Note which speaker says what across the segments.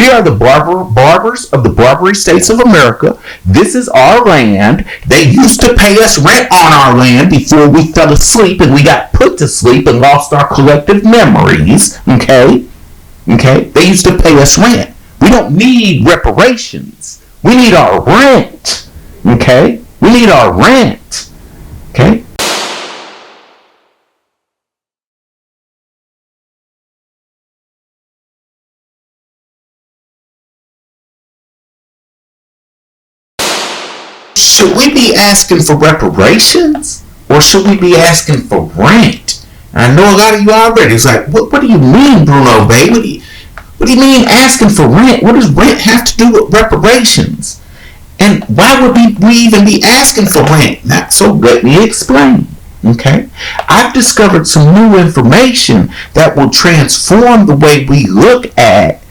Speaker 1: We are the barbers of the Barbary States of America. This is our land. They used to pay us rent on our land before we fell asleep and we got put to sleep and lost our collective memories. Okay? They used to pay us rent. We don't need reparations. We need our rent. Okay? We need our rent. Okay? Should we be asking for reparations or should we be asking for rent? And I know a lot of you already. It's like, what do you mean, Bruno Bay? What do you mean asking for rent? What does rent have to do with reparations? And why would we even be asking for rent? So let me explain. Okay? I've discovered some new information that will transform the way we look at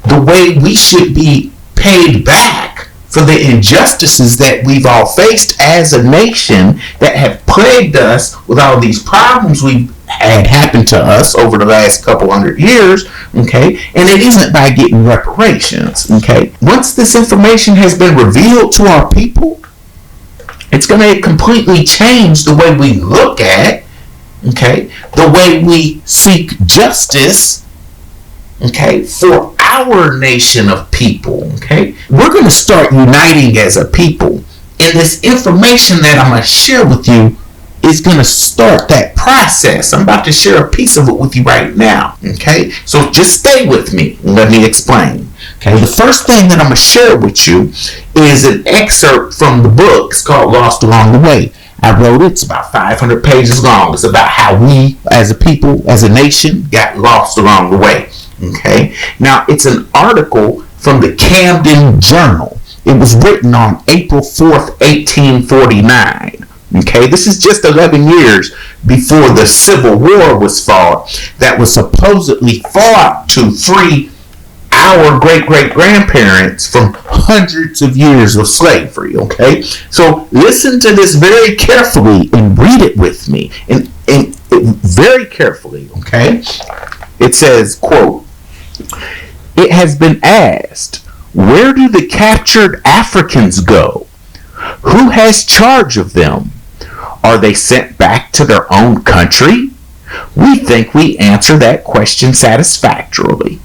Speaker 1: the way we should be paid back for the injustices that we've all faced as a nation that have plagued us with all these problems we've had happen to us over the last couple hundred years, okay? And it isn't by getting reparations, okay? Once this information has been revealed to our people, it's going to completely change the way we look at, okay, the way we seek justice, okay, for our nation of people, okay? We're going to start uniting as a people. And this information that I'm going to share with you is going to start that process. I'm about to share a piece of it with you right now, okay? So just stay with me and let me explain. Okay, the first thing that I'm going to share with you is an excerpt from the book. It's called Lost Along the Way. I wrote it. It's about 500 pages long. It's about how we, as a people, as a nation, got lost along the way. Okay, now it's an article from the Camden Journal. It was written on April 4th, 1849. Okay, this is just 11 years before the Civil War was fought, that was supposedly fought to free our great-great-grandparents from hundreds of years of slavery. Okay, so listen to this very carefully and read it with me, and very carefully. Okay, it says, quote, "It has been asked, where do the captured Africans go? Who has charge of them? Are they sent back to their own country? We think we answer that question satisfactorily.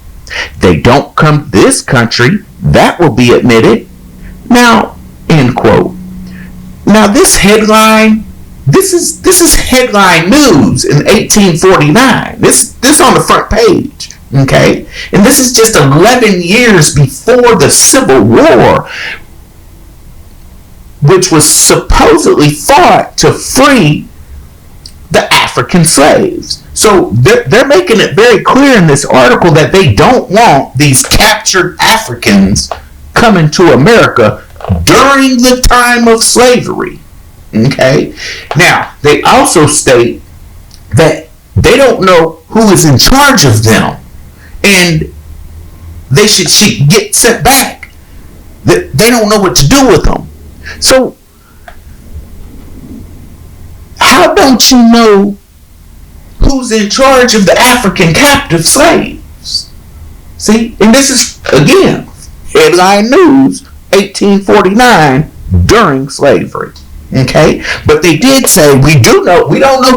Speaker 1: They don't come to this country, that will be admitted. Now," end quote. Now this headline, this is headline news in 1849. This on the front page, okay? And this is just 11 years before the Civil War, which was supposedly fought to free the African slaves. So they're making it very clear in this article that they don't want these captured Africans coming to America during the time of slavery. Okay? Now, they also state that they don't know who is in charge of them and they should get sent back. They don't know what to do with them. So, how don't you know who's in charge of the African captive slaves? See, and this is, again, headline news, 1849, during slavery. Okay? But they did say, we don't know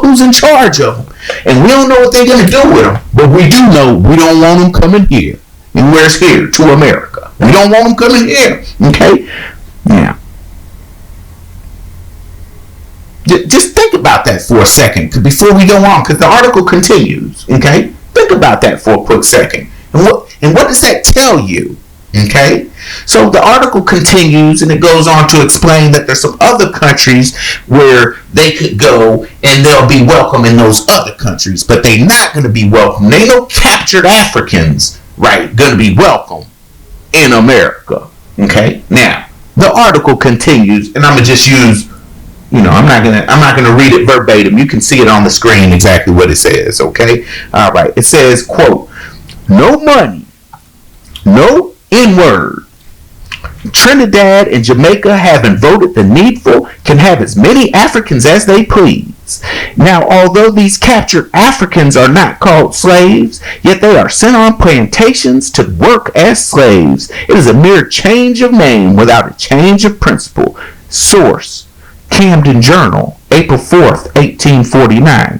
Speaker 1: who's in charge of them. And we don't know what they're going to do with them. But we do know we don't want them coming here. And where's here? To America. We don't want them coming here. Okay? Now, just think about that for a second before we go on, because the article continues. Okay? Think about that for a quick second. And what does that tell you? Okay? So the article continues and it goes on to explain that there's some other countries where they could go and they'll be welcome in those other countries, but they're not going to be welcome. They no captured Africans, right, going to be welcome in America. Okay? Now, the article continues, and I'm going to just use, I'm not gonna read it verbatim. You can see it on the screen exactly what it says, okay? All right. It says, quote, "No money, no N-word. Trinidad and Jamaica, having voted the needful, can have as many Africans as they please. Now, although these captured Africans are not called slaves, yet they are sent on plantations to work as slaves. It is a mere change of name without a change of principle. Source, Camden Journal, April 4th, 1849.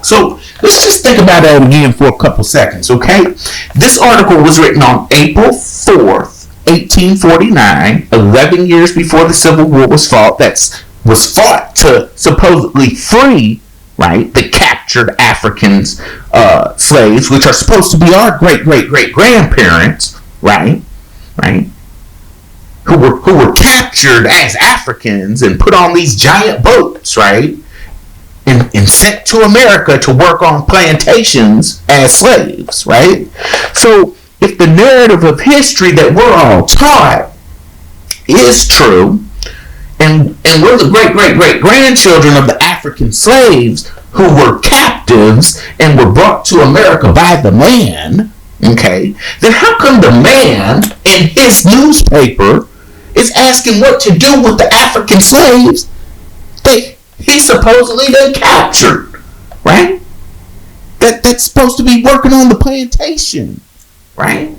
Speaker 1: So let's just think about that again for a couple seconds, okay? This article was written on April 4th, 1849, 11 years before the Civil War was fought. Was fought to supposedly free, right, the captured Africans, slaves, which are supposed to be our great-great-great-grandparents, right, who were captured as Africans and put on these giant boats, right, and sent to America to work on plantations as slaves, right? So if the narrative of history that we're all taught is true, and we're the great-great-great-grandchildren of the African slaves who were captives and were brought to America by the man, okay, then how come the man in his newspaper is asking what to do with the African slaves that he supposedly then captured, right? That's supposed to be working on the plantation, right?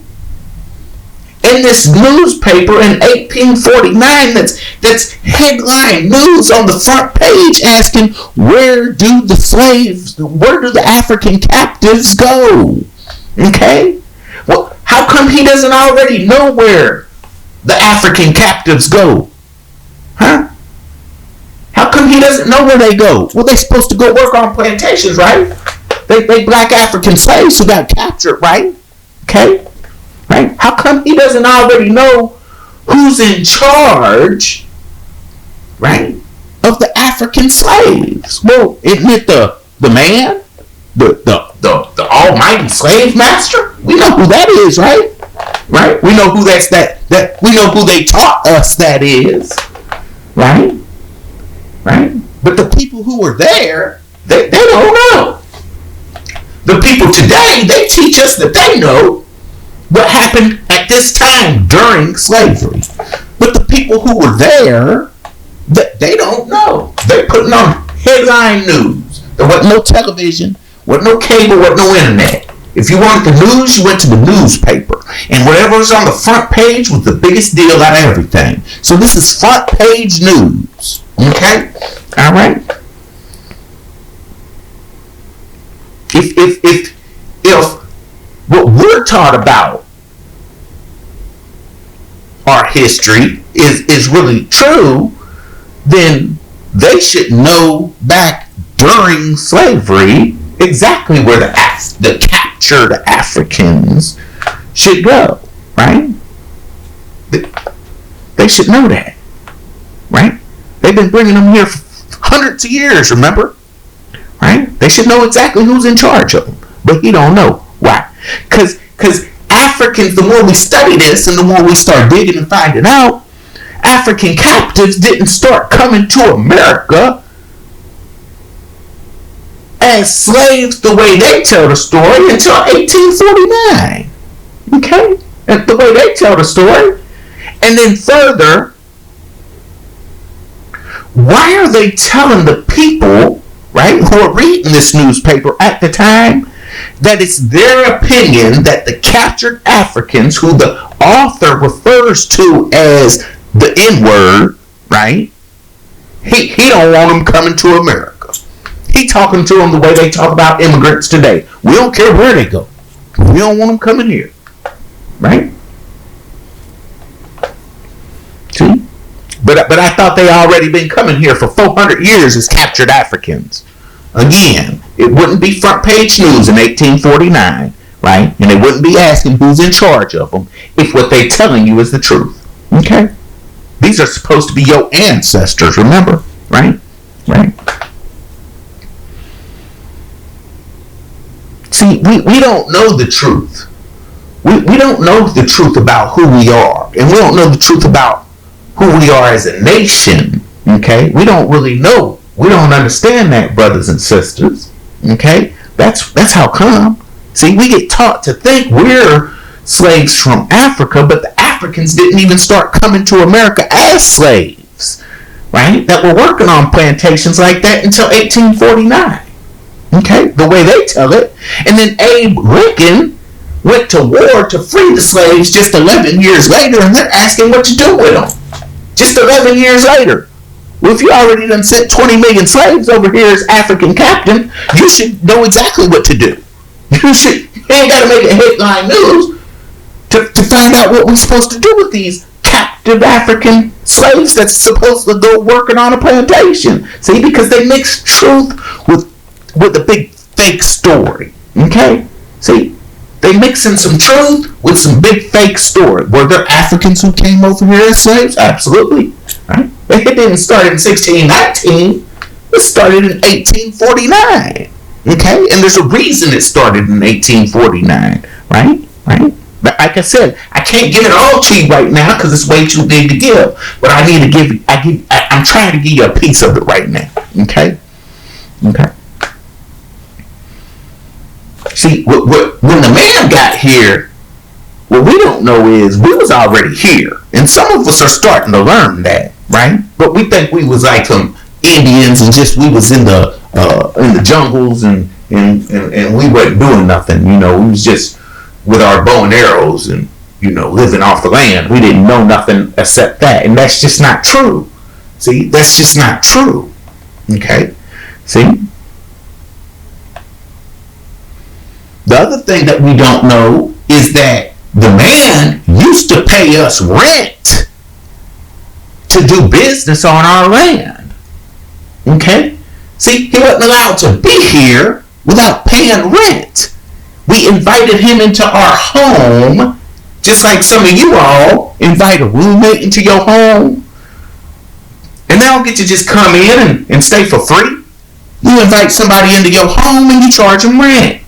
Speaker 1: In this newspaper in 1849 that's headline news on the front page asking where do the African captives go? Okay? Well, how come he doesn't already know where the African captives go? Huh? How come he doesn't know where they go? Well, they're supposed to go work on plantations, right? They black African slaves who got captured, right? Okay? Right? How come he doesn't already know who's in charge, right, of the African slaves? Well, isn't it the man, the almighty slave master? We know who that is, right? Right? We know who that we know who they taught us that is, right? Right? But the people who were there, they don't know. The people today, they teach us that they know what happened at this time during slavery. But the people who were there, they don't know. They're putting on headline news. There wasn't no television, wasn't no cable, wasn't no internet. If you wanted the news, you went to the newspaper. And whatever was on the front page was the biggest deal out of everything. So this is front page news. Okay? All right? If what we're taught about our history is really true, then they should know back during slavery exactly where the captured Africans should go, right? They should know that, right? They've been bringing them here for hundreds of years, remember? Right? They should know exactly who's in charge of them, but he don't know. Why? Because Africans, the more we study this and the more we start digging and finding out, African captives didn't start coming to America as slaves the way they tell the story until 1849. Okay? That's the way they tell the story. And then further, why are they telling the people, right, who are reading this newspaper at the time, that it's their opinion that the captured Africans, who the author refers to as the N-word, right, he don't want them coming to America. He talking to them the way they talk about immigrants today. We don't care where they go. We don't want them coming here. Right? See? But I thought they already been coming here for 400 years as captured Africans. Again, it wouldn't be front page news in 1849, right? And they wouldn't be asking who's in charge of them if what they're telling you is the truth. Okay? These are supposed to be your ancestors, remember? Right? Right? See, we don't know the truth. We don't know the truth about who we are. And we don't know the truth about who we are as a nation. Okay? We don't really know. We don't understand that, brothers and sisters. Okay? That's how come. See, we get taught to think we're slaves from Africa, but the Africans didn't even start coming to America as slaves right, that were working on plantations like that until 1849. Okay, the way they tell it. And then Abe Lincoln went to war to free the slaves just 11 years later, and they're asking what to do with them. Just 11 years later. Well, if you already done sent 20 million slaves over here as African captain, you should know exactly what to do. You ain't got to make it headline news to find out what we're supposed to do with these captive African slaves that's supposed to go working on a plantation. See, because they mix truth with a big fake story. Okay? See, they mix in some truth with some big fake story. Were there Africans who came over here as slaves? Absolutely. Right? But it didn't start in 1619. It started in 1849. Okay? And there's a reason it started in 1849. Right? Right? But like I said, I can't give it all to you right now because it's way too big to give. But I need to give. I'm trying to give you a piece of it right now. Okay? Okay. See, when the man got here, what we don't know is we was already here, and some of us are starting to learn that, right? But we think we was like some Indians and just we was in the jungles and we wasn't doing nothing, you know. We was just with our bow and arrows and, you know, living off the land. We didn't know nothing except that, and that's just not true. See, that's just not true. Okay, see. The other thing that we don't know is that the man used to pay us rent to do business on our land. Okay? See, he wasn't allowed to be here without paying rent. We invited him into our home, just like some of you all invite a roommate into your home. And they don't get to just come in and stay for free. You invite somebody into your home and you charge them rent.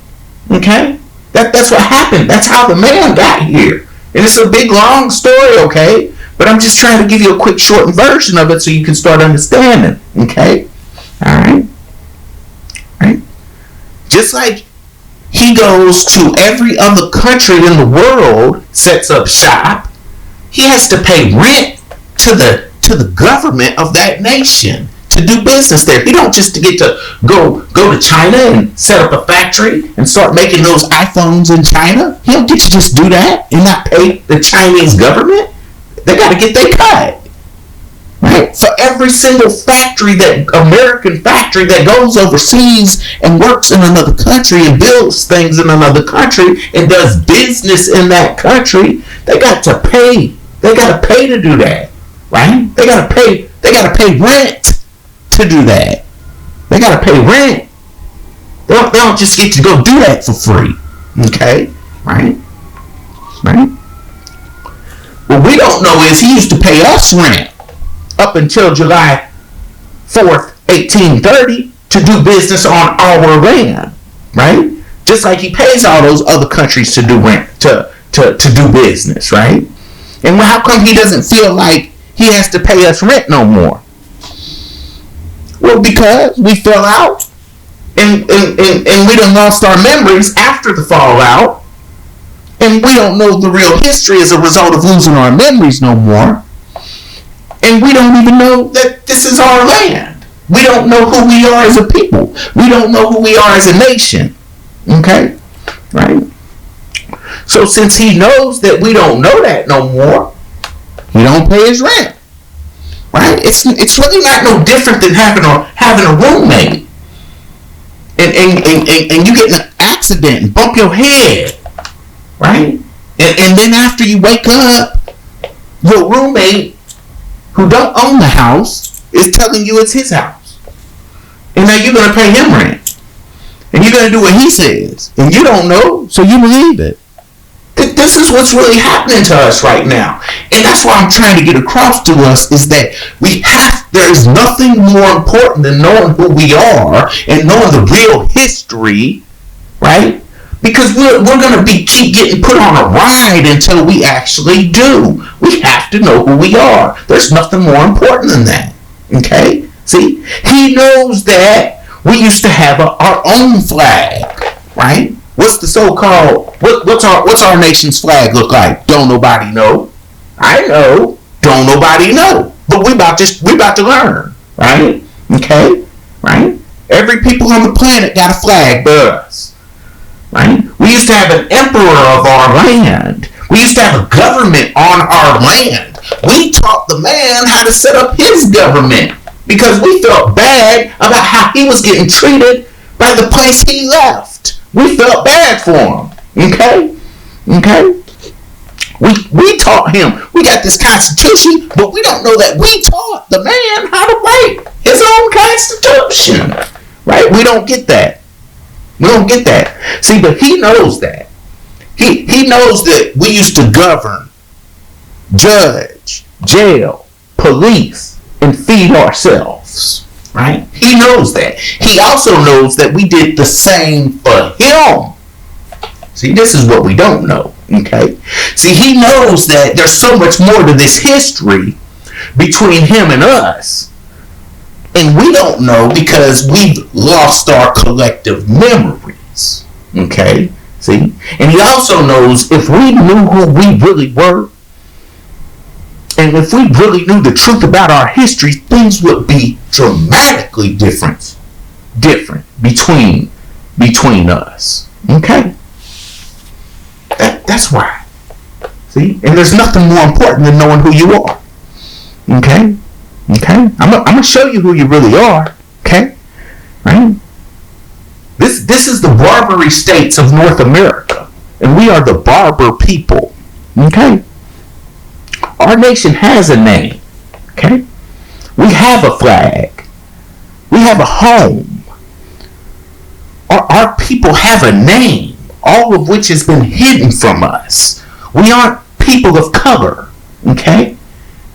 Speaker 1: Okay? That's what happened. That's how the man got here. And it's a big, long story, okay? But I'm just trying to give you a quick, shortened version of it so you can start understanding. Okay? Alright? Right? Just like he goes to every other country in the world, sets up shop, he has to pay rent to the government of that nation to do business there. He don't just get to go to China and set up a factory and start making those iPhones in China. He don't get to just do that and not pay the Chinese government. They got to get their cut. Right? For every single factory, that American factory that goes overseas and works in another country and builds things in another country and does business in that country, they got to pay. They got to pay to do that. Right? They got to pay rent to do that. They gotta pay rent. They don't just get to go do that for free. Okay? Right? Right? What we don't know is he used to pay us rent up until July 4th, 1830 to do business on our land. Right? Just like he pays all those other countries to do rent, to do business, right? And how come he doesn't feel like he has to pay us rent no more? Well, because we fell out and we done lost our memories after the fallout, and we don't know the real history as a result of losing our memories no more, and we don't even know that this is our land. We don't know who we are as a people. We don't know who we are as a nation. Okay? Right? So since he knows that we don't know that no more, he don't pay his rent. Right? It's really not no different than having a roommate. And you get in an accident and bump your head. Right? And then after you wake up, your roommate who don't own the house is telling you it's his house. And now you're going to pay him rent. And you're going to do what he says. And you don't know, so you believe it. This is what's really happening to us right now. And that's why I'm trying to get across to us is that there is nothing more important than knowing who we are and knowing the real history, right? Because we're going to keep getting put on a ride until we actually do. We have to know who we are. There's nothing more important than that. Okay? See? He knows that we used to have our own flag, right? What's the so-called, what's our nation's flag look like? Don't nobody know. I know. Don't nobody know. But we about to learn, right? Okay, right? Every people on the planet got a flag but us, right? We used to have an emperor of our land. We used to have a government on our land. We taught the man how to set up his government because we felt bad about how he was getting treated by the place he left. We felt bad for him. Okay? Okay? We taught him. We got this constitution, but we don't know that we taught the man how to write his own constitution. Right? We don't get that. We don't get that. See, but he knows that. He knows that we used to govern, judge, jail, police, and feed ourselves. Right? He knows that. He also knows that we did the same for him. See, this is what we don't know. Okay? See, he knows that there's so much more to this history between him and us. And we don't know because we've lost our collective memories. Okay? See? And he also knows if we knew who we really were, and if we really knew the truth about our history, things would be dramatically different between us. Okay? That's why. See? And there's nothing more important than knowing who you are. Okay? Okay? I'm going to show you who you really are. Okay? Right? This is the Barbary states of North America. And we are the Barber people. Okay? Our nation has a name. Okay? We have a flag. We have a home. Our people have a name, all of which has been hidden from us. We aren't people of color. Okay?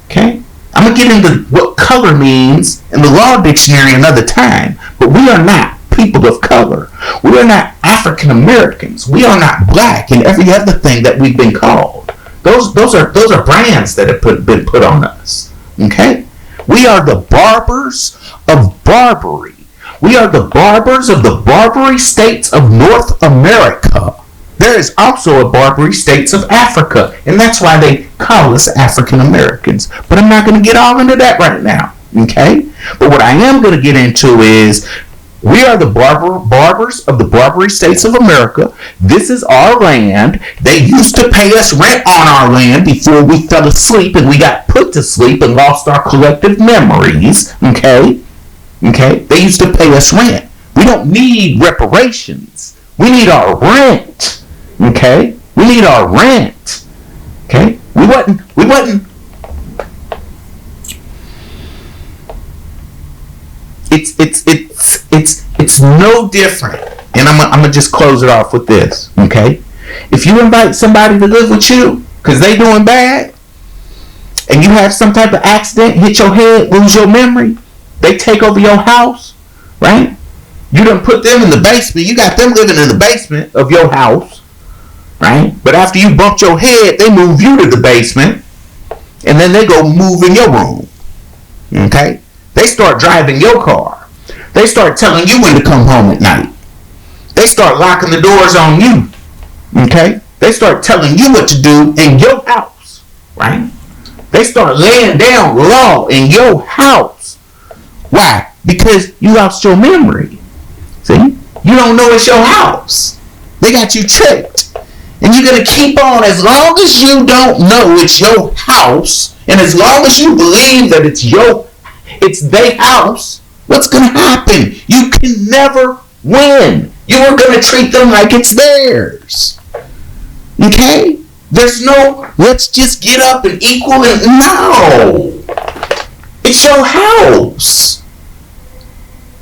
Speaker 1: Okay? I'm going to get into what color means in the law dictionary another time, but we are not people of color. We are not African Americans. We are not black and every other thing that we've been called. Those are brands that have been put on us. Okay? We are the barbers of Barbary. We are the barbers of the Barbary states of North America. There is also a Barbary states of Africa, and that's why they call us African Americans. But I'm not going to get all into that right now. Okay? But what I am going to get into is we are the barbers of the Barbary states of America. This is our land. They used to pay us rent on our land before we fell asleep and we got put to sleep and lost our collective memories. Okay? Okay? They used to pay us rent. We don't need reparations. We need our rent. Okay? We need our rent. Okay? We wasn't It's no different. And I'm gonna just close it off with this. Okay? If you invite somebody to live with you because they doing bad and you have some type of accident, hit your head, lose your memory, they take over your house, right? You done put them in the basement. You got them living in the basement of your house, right? But after you bumped your head, they move you to the basement and then they go move in your room. Okay? They start driving your car. They start telling you when to come home at night. They start locking the doors on you. Okay? They start telling you what to do in your house. Right? They start laying down law in your house. Why? Because you lost your memory. See? You don't know it's your house. They got you tricked. And you're going to keep on as long as you don't know it's your house, and as long as you believe that it's their house, what's going to happen? You can never win. You are going to treat them like it's theirs. Okay? There's no, let's just get up and equal it. No. It's your house.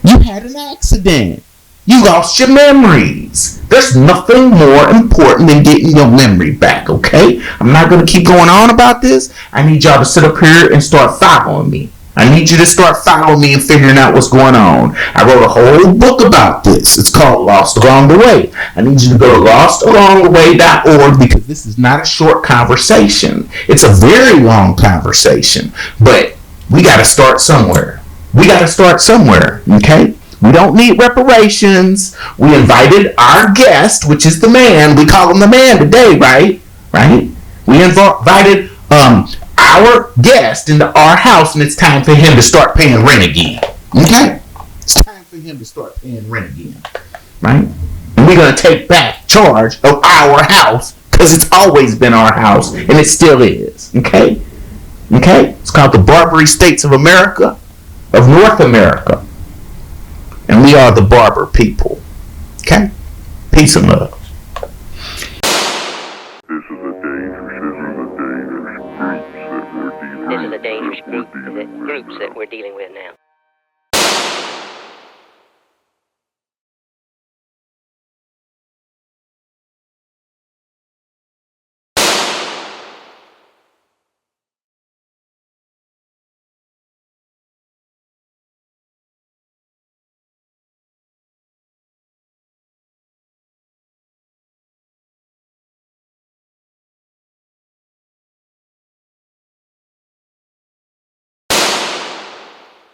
Speaker 1: You had an accident. You lost your memories. There's nothing more important than getting your memory back, okay? I'm not going to keep going on about this. I need y'all to sit up here and start following me. I need you to start following me and figuring out what's going on. I wrote a whole book about this. It's called Lost Along the Way. I need you to go to lostalongtheway.org because this is not a short conversation. It's a very long conversation. But we got to start somewhere. We got to start somewhere, okay? We don't need reparations. We invited our guest, which is the man. We call him the man today, right? Right? We invited our guest into our house, and it's time for him to start paying rent again. Okay? It's time for him to start paying rent again. Right? And we're going to take back charge of our house because it's always been our house and it still is. Okay? Okay? It's called the Barbary States of America, of North America. And we are the Barber people. Okay? Peace and love.
Speaker 2: This is a dangerous groups that we're dealing with now.